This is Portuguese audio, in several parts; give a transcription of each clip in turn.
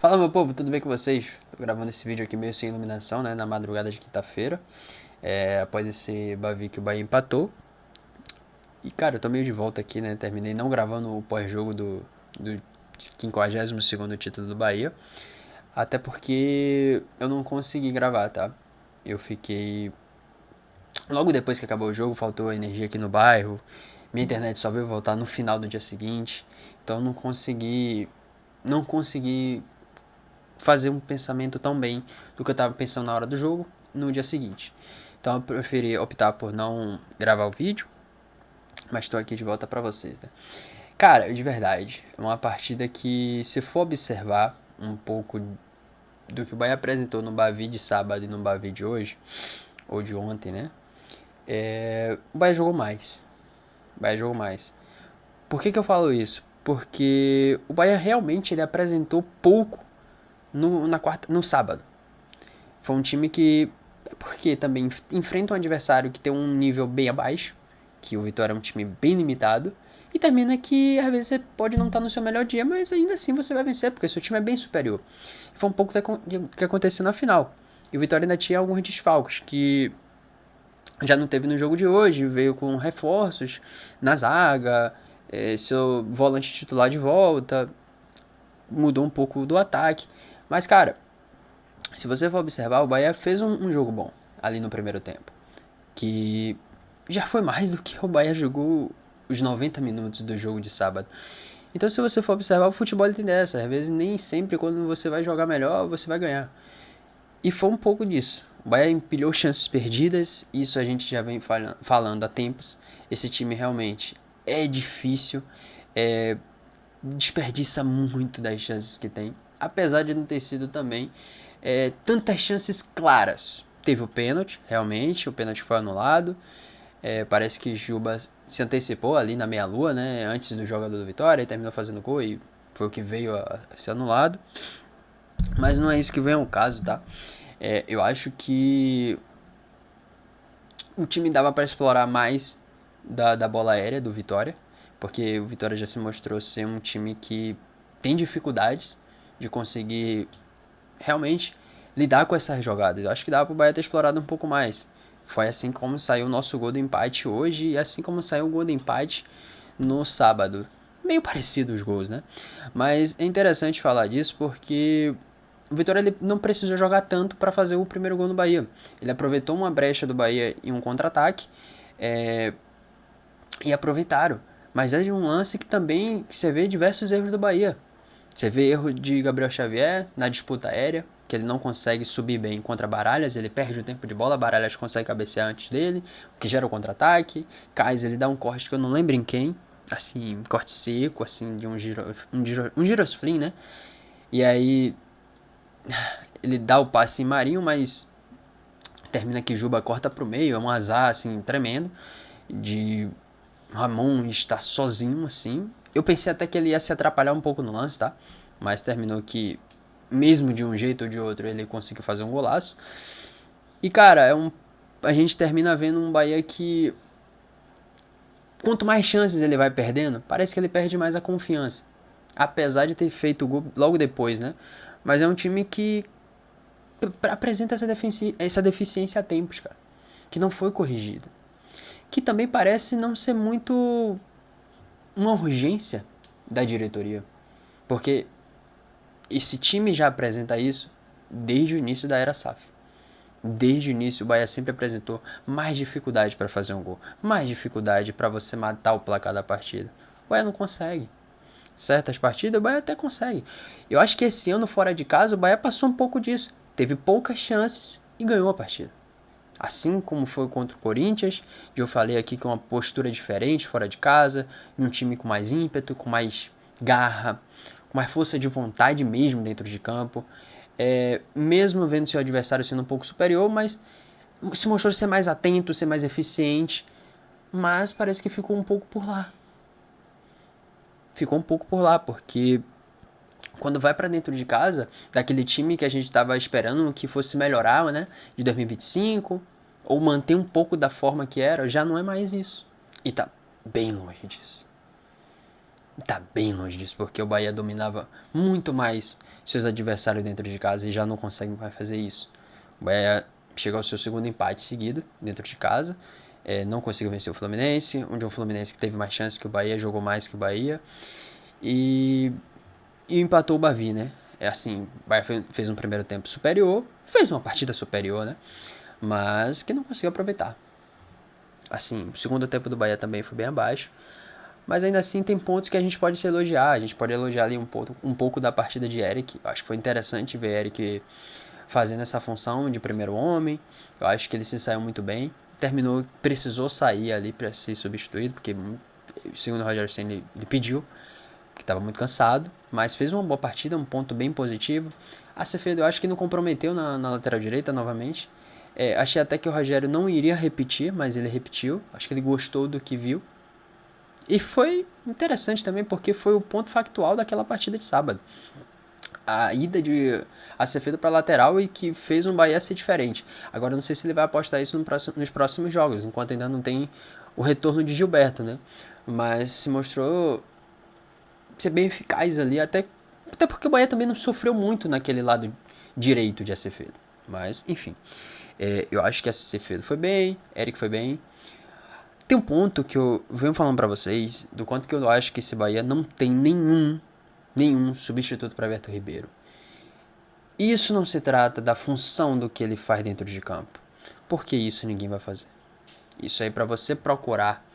Fala, meu povo, tudo bem com vocês? Tô gravando esse vídeo aqui meio sem iluminação, né, na madrugada de quinta-feira, após esse Bavi que o Bahia empatou. E, cara, eu tô meio de volta aqui, né, terminei não gravando o pós-jogo do 52º título do Bahia, até porque eu não consegui gravar, tá? Eu fiquei... Logo depois que acabou o jogo, faltou energia aqui no bairro, minha internet só veio voltar no final do dia seguinte, então eu não consegui fazer um pensamento tão bem do que eu estava pensando na hora do jogo no dia seguinte. Então eu preferi optar por não gravar o vídeo, mas estou aqui de volta para vocês, né? Cara, de verdade, é uma partida que, se for observar um pouco do que o Bahia apresentou no Bavi de sábado e no Bavi de hoje, ou de ontem, né? O Bahia jogou mais. O Bahia jogou mais. Por que eu falo isso? Porque o Bahia realmente ele apresentou pouco no sábado. Foi um time que, porque também enfrenta um adversário que tem um nível bem abaixo, que o Vitória é um time bem limitado, e termina que às vezes você pode não estar no seu melhor dia, mas ainda assim você vai vencer, porque seu time é bem superior. E foi um pouco do que aconteceu na final. E o Vitória ainda tinha alguns desfalques, que já não teve no jogo de hoje, veio com reforços na zaga, seu volante titular de volta, mudou um pouco do ataque. Mas, cara, se você for observar, o Bahia fez um jogo bom ali no primeiro tempo. Que já foi mais do que o Bahia jogou os 90 minutos do jogo de sábado. Então, se você for observar, o futebol tem dessa. Às vezes, nem sempre quando você vai jogar melhor, você vai ganhar. E foi um pouco disso. O Bahia empilhou chances perdidas. Isso a gente já vem falando há tempos. Esse time realmente é difícil. É, desperdiça muito das chances que tem. Apesar de não ter sido também tantas chances claras. Teve o pênalti, realmente, o pênalti foi anulado. Parece que Juba se antecipou ali na meia-lua, né? Antes do jogador do Vitória, e terminou fazendo gol e foi o que veio a ser anulado. Mas não é isso que vem ao caso, tá? Eu acho que o time dava para explorar mais da bola aérea do Vitória, porque o Vitória já se mostrou ser um time que tem dificuldades de conseguir realmente lidar com essas jogadas. Eu acho que dava pro Bahia ter explorado um pouco mais. Foi assim como saiu o nosso gol do empate hoje e assim como saiu o gol do empate no sábado. Meio parecido os gols, né? Mas é interessante falar disso porque o Vitória ele não precisou jogar tanto para fazer o primeiro gol no Bahia. Ele aproveitou uma brecha do Bahia em um contra-ataque é, e aproveitaram. Mas é de um lance que também você vê diversos erros do Bahia. Você vê erro de Gabriel Xavier na disputa aérea, que ele não consegue subir bem contra Baralhas, ele perde o tempo de bola, Baralhas consegue cabecear antes dele, o que gera o contra-ataque. Kais ele dá um corte que eu não lembro em quem, assim, um corte seco, assim, de um girosflim, né? E aí ele dá o passe em Marinho, mas termina que Juba corta pro meio, é um azar, assim, tremendo, de Ramon estar sozinho, assim. Eu pensei até que ele ia se atrapalhar um pouco no lance, tá? Mas terminou que, mesmo de um jeito ou de outro, ele conseguiu fazer um golaço. E, cara, a gente termina vendo um Bahia que, quanto mais chances ele vai perdendo, parece que ele perde mais a confiança. Apesar de ter feito o gol logo depois, né? Mas é um time que apresenta essa deficiência a tempos, cara. Que não foi corrigida. Que também parece não ser muito uma urgência da diretoria. Porque esse time já apresenta isso desde o início da era SAF. Desde o início, o Bahia sempre apresentou mais dificuldade para fazer um gol, mais dificuldade para você matar o placar da partida. O Bahia não consegue. Certas partidas o Bahia até consegue. Eu acho que esse ano fora de casa o Bahia passou um pouco disso. Teve poucas chances e ganhou a partida. Assim como foi contra o Corinthians, eu falei aqui que é uma postura diferente fora de casa, um time com mais ímpeto, com mais garra, com mais força de vontade mesmo dentro de campo. Mesmo vendo seu adversário sendo um pouco superior, mas se mostrou ser mais atento, ser mais eficiente, mas parece que ficou um pouco por lá. Ficou um pouco por lá, porque quando vai para dentro de casa, daquele time que a gente estava esperando que fosse melhorar, né, de 2025, ou manter um pouco da forma que era, já não é mais isso. E tá bem longe disso. tá bem longe disso, porque o Bahia dominava muito mais seus adversários dentro de casa e já não consegue mais fazer isso. O Bahia chegou ao seu segundo empate seguido dentro de casa, não conseguiu vencer o Fluminense, onde o Fluminense teve mais chances que o Bahia, jogou mais que o Bahia, e, e empatou o Bavi, né? É assim, o Bahia fez um primeiro tempo superior, fez uma partida superior, né? Mas que não conseguiu aproveitar. Assim, o segundo tempo do Bahia também foi bem abaixo. Mas ainda assim tem pontos que a gente pode se elogiar. A gente pode elogiar ali um pouco da partida de Eric. Eu acho que foi interessante ver Eric fazendo essa função de primeiro homem. Eu acho que ele se saiu muito bem. Terminou, precisou sair ali para ser substituído, porque segundo o Rogério Ceni ele pediu, que estava muito cansado, mas fez uma boa partida, um ponto bem positivo. A Acevedo eu acho que não comprometeu na lateral direita novamente. Achei até que o Rogério não iria repetir, mas ele repetiu. Acho que ele gostou do que viu. E foi interessante também porque foi o ponto factual daquela partida de sábado. A ida de Acevedo para lateral e que fez um Bahia ser diferente. Agora não sei se ele vai apostar isso nos próximos jogos, enquanto ainda não tem o retorno de Gilberto, né? Mas se mostrou ser bem eficaz ali, até porque o Bahia também não sofreu muito naquele lado direito de Acevedo. Mas, enfim, eu acho que Acevedo foi bem, Eric foi bem. Tem um ponto que eu venho falando pra vocês, do quanto que eu acho que esse Bahia não tem nenhum substituto para Everton Ribeiro. Isso não se trata da função do que ele faz dentro de campo. Porque isso ninguém vai fazer. Isso aí para você procurar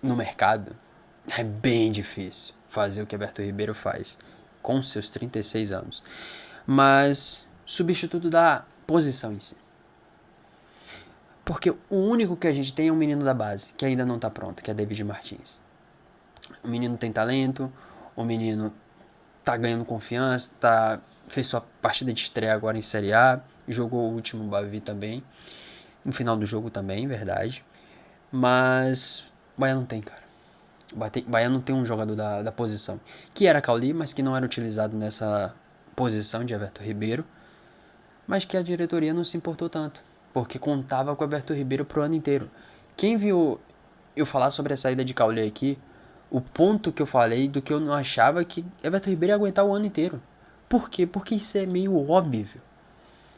no mercado é bem difícil fazer o que Everton Ribeiro faz com seus 36 anos. Mas substituto da posição em si. Porque o único que a gente tem é um menino da base, que ainda não tá pronto, que é David Martins. O menino tem talento, o menino tá ganhando confiança, fez sua partida de estreia agora em Série A, jogou o último Bavi também, no final do jogo também, verdade. Mas o Bahia não tem, cara. O Bahia não tem um jogador da posição, que era Cauli, mas que não era utilizado nessa posição de Everton Ribeiro, mas que a diretoria não se importou tanto, porque contava com o Everton Ribeiro pro ano inteiro. Quem viu eu falar sobre a saída de Cauli aqui, o ponto que eu falei do que eu não achava que Everton Ribeiro ia aguentar o ano inteiro. Por quê? Porque isso é meio óbvio.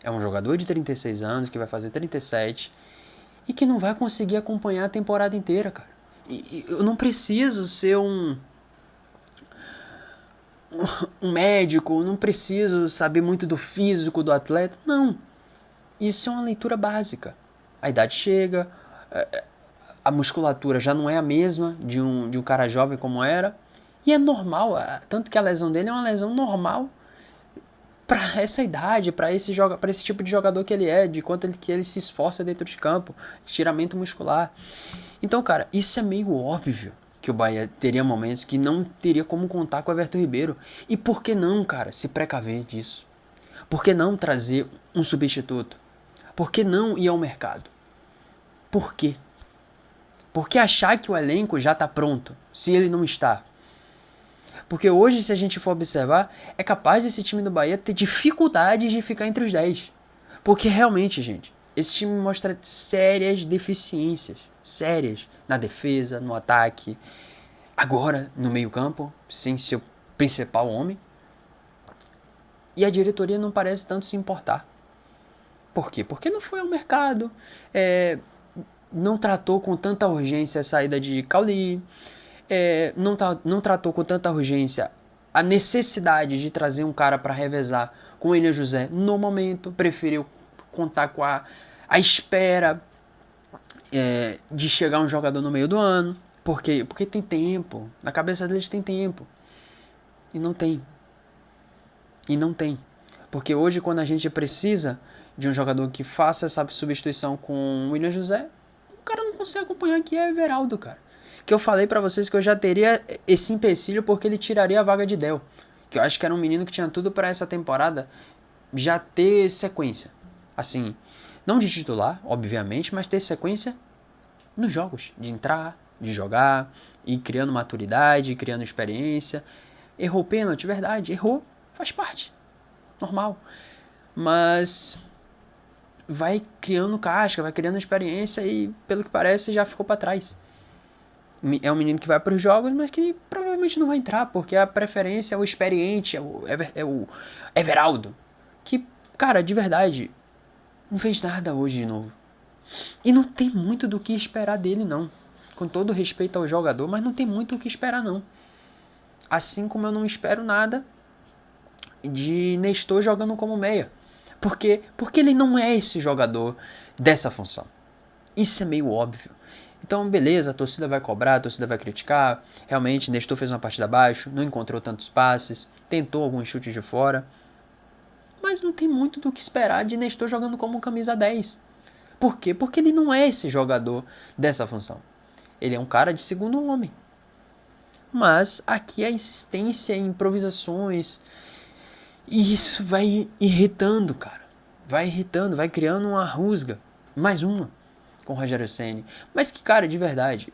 É um jogador de 36 anos que vai fazer 37 e que não vai conseguir acompanhar a temporada inteira, cara. E eu não preciso ser um médico, não preciso saber muito do físico do atleta. Não. Isso é uma leitura básica. A idade chega, a musculatura já não é a mesma de um cara jovem como era. E é normal, tanto que a lesão dele é uma lesão normal para essa idade, para esse tipo de jogador que ele é, de quanto que ele se esforça dentro de campo, estiramento muscular. Então, cara, isso é meio óbvio que o Bahia teria momentos que não teria como contar com o Everton Ribeiro. E por que não, cara, se precaver disso? Por que não trazer um substituto? Por que não ir ao mercado? Por quê? Por que achar que o elenco já está pronto, se ele não está? Porque hoje, se a gente for observar, é capaz desse time do Bahia ter dificuldades de ficar entre os 10. Porque realmente, gente, esse time mostra sérias deficiências. Sérias. Na defesa, no ataque. Agora, no meio-campo, sem seu principal homem. E a diretoria não parece tanto se importar. Por quê? Porque não foi ao mercado, não tratou com tanta urgência a saída de Cauli, não tratou com tanta urgência a necessidade de trazer um cara para revezar com o William José no momento, preferiu contar com a espera de chegar um jogador no meio do ano. Por quê? Porque tem tempo, na cabeça deles tem tempo, e não tem. E não tem. Porque hoje, quando a gente precisa de um jogador que faça essa substituição com o William José, o cara não consegue acompanhar, que é Everaldo, cara. Que eu falei pra vocês que eu já teria esse empecilho porque ele tiraria a vaga de Del. Que eu acho que era um menino que tinha tudo pra essa temporada já ter sequência. Assim, não de titular, obviamente, mas ter sequência nos jogos. De entrar, de jogar, ir criando maturidade, criando experiência. Errou pênalti, verdade, errou, faz parte. Normal. Mas vai criando casca, vai criando experiência e, pelo que parece, já ficou para trás. É um menino que vai para os jogos, mas que provavelmente não vai entrar, porque a preferência é o experiente, é o Everaldo. Que, cara, de verdade, não fez nada hoje de novo. E não tem muito do que esperar dele, não. Com todo respeito ao jogador, mas não tem muito o que esperar, não. Assim como eu não espero nada de Nestor jogando como meia. Por quê? Porque ele não é esse jogador dessa função. Isso é meio óbvio. Então, beleza, a torcida vai cobrar, a torcida vai criticar. Realmente, Nestor fez uma partida abaixo, não encontrou tantos passes, tentou alguns chutes de fora. Mas não tem muito do que esperar de Nestor jogando como camisa 10. Por quê? Porque ele não é esse jogador dessa função. Ele é um cara de segundo homem. Mas aqui a insistência em improvisações. E isso vai irritando, cara. Vai irritando, vai criando uma rusga. Mais uma com o Rogério Ceni. Mas que, cara, de verdade,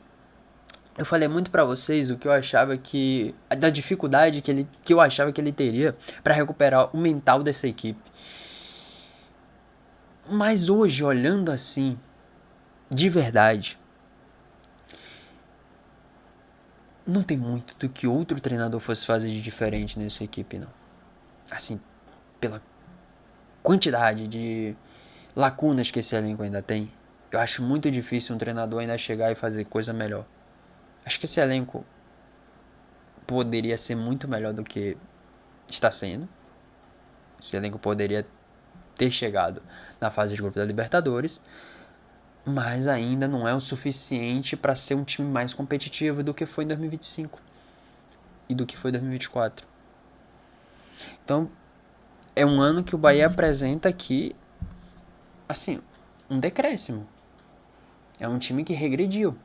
eu falei muito pra vocês o que eu achava que da dificuldade que eu achava que ele teria pra recuperar o mental dessa equipe. Mas hoje, olhando assim, de verdade, não tem muito do que outro treinador fosse fazer de diferente nessa equipe, não. Assim, pela quantidade de lacunas que esse elenco ainda tem, eu acho muito difícil um treinador ainda chegar e fazer coisa melhor. Acho que esse elenco poderia ser muito melhor do que está sendo. Esse elenco poderia ter chegado na fase de grupo da Libertadores, mas ainda não é o suficiente para ser um time mais competitivo do que foi em 2025 e do que foi em 2024. Então, é um ano que o Bahia apresenta aqui, assim, um decréscimo. É um time que regrediu.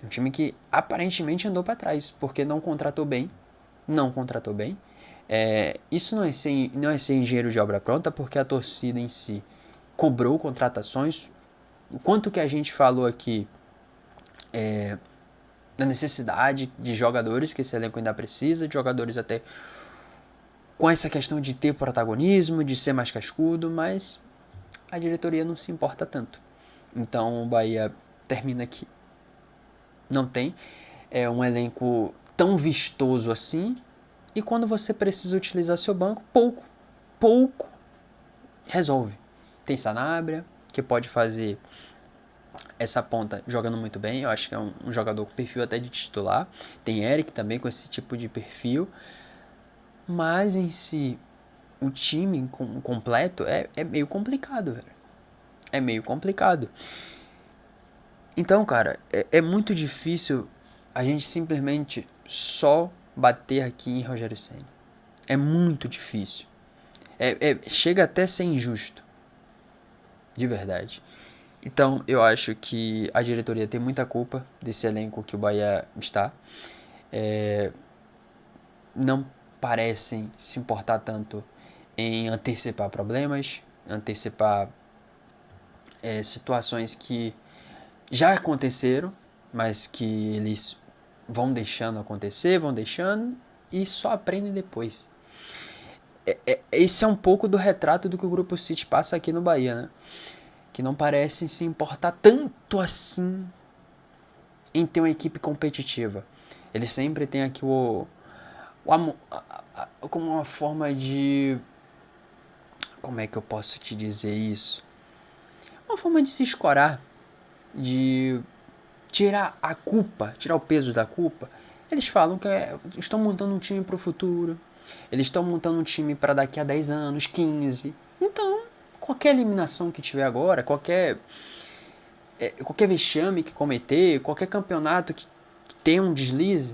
Um time que aparentemente andou para trás, porque não contratou bem. Não contratou bem. Isso não é ser engenheiro de obra pronta, porque a torcida em si cobrou contratações. O quanto que a gente falou aqui da necessidade de jogadores que esse elenco ainda precisa, de jogadores até com essa questão de ter protagonismo, de ser mais cascudo, mas a diretoria não se importa tanto. Então o Bahia termina aqui. Não tem um elenco tão vistoso assim, e quando você precisa utilizar seu banco, pouco resolve. Tem Sanabria, que pode fazer essa ponta jogando muito bem, eu acho que é um jogador com perfil até de titular. Tem Eric também com esse tipo de perfil, mas em si, o time completo é meio complicado, velho. É meio complicado. Então, cara, é muito difícil a gente simplesmente só bater aqui em Rogério Ceni. É muito difícil. Chega até a ser injusto. De verdade. Então, eu acho que a diretoria tem muita culpa desse elenco que o Bahia está. Não parecem se importar tanto em antecipar problemas, antecipar situações que já aconteceram, mas que eles vão deixando acontecer, vão deixando e só aprendem depois. Esse é um pouco do retrato do que o Grupo City passa aqui no Bahia, né? Que não parecem se importar tanto assim em ter uma equipe competitiva. Eles sempre têm aqui como uma forma de... Como é que eu posso te dizer isso? Uma forma de se escorar, de tirar a culpa, tirar o peso da culpa. Eles falam que estão montando um time para o futuro. Eles estão montando um time para daqui a 10 anos, 15. Então, qualquer eliminação que tiver agora, qualquer vexame que cometer, qualquer campeonato que tenha um deslize,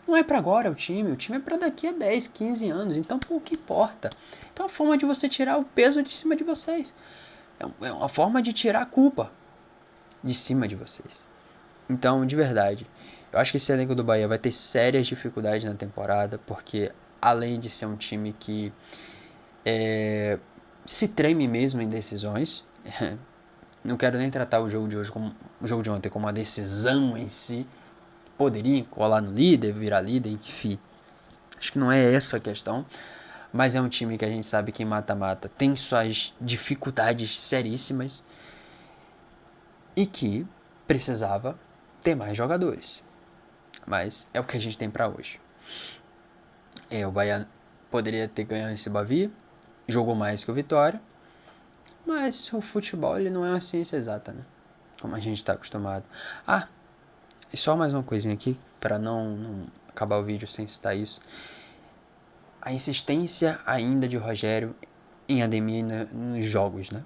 não é para agora o time é para daqui a 10, 15 anos. Então, pouco importa. Então, é uma forma de você tirar o peso de cima de vocês. É uma forma de tirar a culpa de cima de vocês. Então, de verdade, eu acho que esse elenco do Bahia vai ter sérias dificuldades na temporada, porque além de ser um time que se treme mesmo em decisões, não quero nem tratar o jogo de hoje como o jogo de ontem como uma decisão em si, poderia colar no líder, virar líder, enfim. Acho que não é essa a questão, mas é um time que a gente sabe que em mata-mata tem suas dificuldades seríssimas e que precisava ter mais jogadores. Mas é o que a gente tem para hoje. O Bahia poderia ter ganho esse Bavia, jogou mais que o Vitória, mas o futebol ele não é uma ciência exata, né? Como a gente está acostumado. Ah, e só mais uma coisinha aqui, para não acabar o vídeo sem citar isso. A insistência ainda de Rogério em Ademir nos jogos, né?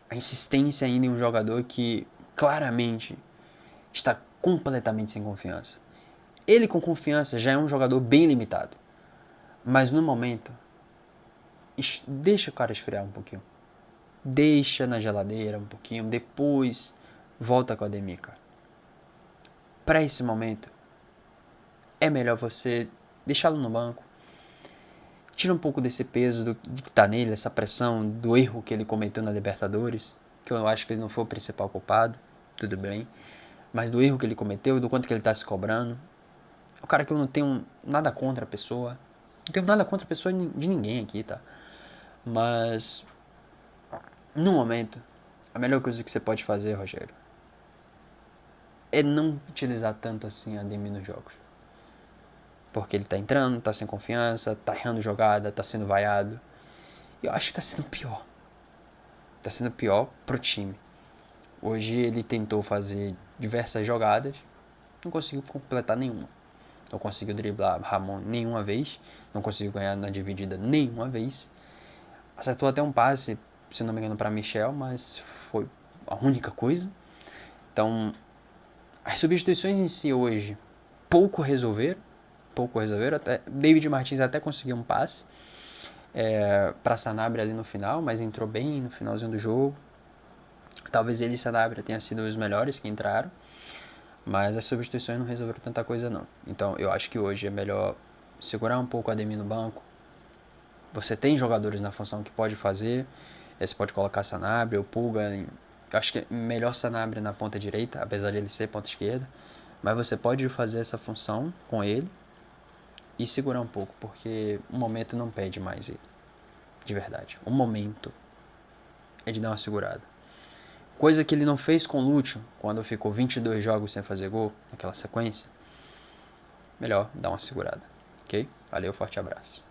A insistência ainda em um jogador que claramente está completamente sem confiança. Ele com confiança já é um jogador bem limitado. Mas no momento, deixa o cara esfriar um pouquinho. Deixa na geladeira um pouquinho, depois volta com a Ademir, cara. Para esse momento, é melhor você deixá-lo no banco. Tira um pouco desse peso de que tá nele, essa pressão do erro que ele cometeu na Libertadores, que eu acho que ele não foi o principal culpado, tudo bem, mas do erro que ele cometeu, do quanto que ele tá se cobrando. O cara que eu não tenho nada contra a pessoa, não tenho nada contra a pessoa de ninguém aqui, tá? Mas, no momento, a melhor coisa que você pode fazer, Rogério, é não utilizar tanto assim a Ademir nos jogos. Porque ele tá entrando, tá sem confiança, tá errando jogada, tá sendo vaiado. E eu acho que tá sendo pior. Tá sendo pior pro time. Hoje ele tentou fazer diversas jogadas, não conseguiu completar nenhuma. Não conseguiu driblar Ramon nenhuma vez, não conseguiu ganhar na dividida nenhuma vez. Acertou até um passe, se não me engano, para Michel, mas foi a única coisa. Então, as substituições em si hoje pouco resolveram. Até, David Martins até conseguiu um passe para Sanabria ali no final, mas entrou bem no finalzinho do jogo. Talvez ele e Sanabria tenham sido os melhores que entraram, mas as substituições não resolveram tanta coisa não. Então eu acho que hoje é melhor segurar um pouco a Ademir no banco. Você tem jogadores na função que pode fazer. Você pode colocar Sanabria ou Pulga. Eu acho que é melhor Sanabria na ponta direita, apesar de ele ser ponta esquerda. Mas você pode fazer essa função com ele e segurar um pouco, porque o momento não pede mais ele. De verdade. O momento é de dar uma segurada. Coisa que ele não fez com o Lúcio, quando ficou 22 jogos sem fazer gol, naquela sequência. Melhor dar uma segurada, ok? Valeu, forte abraço.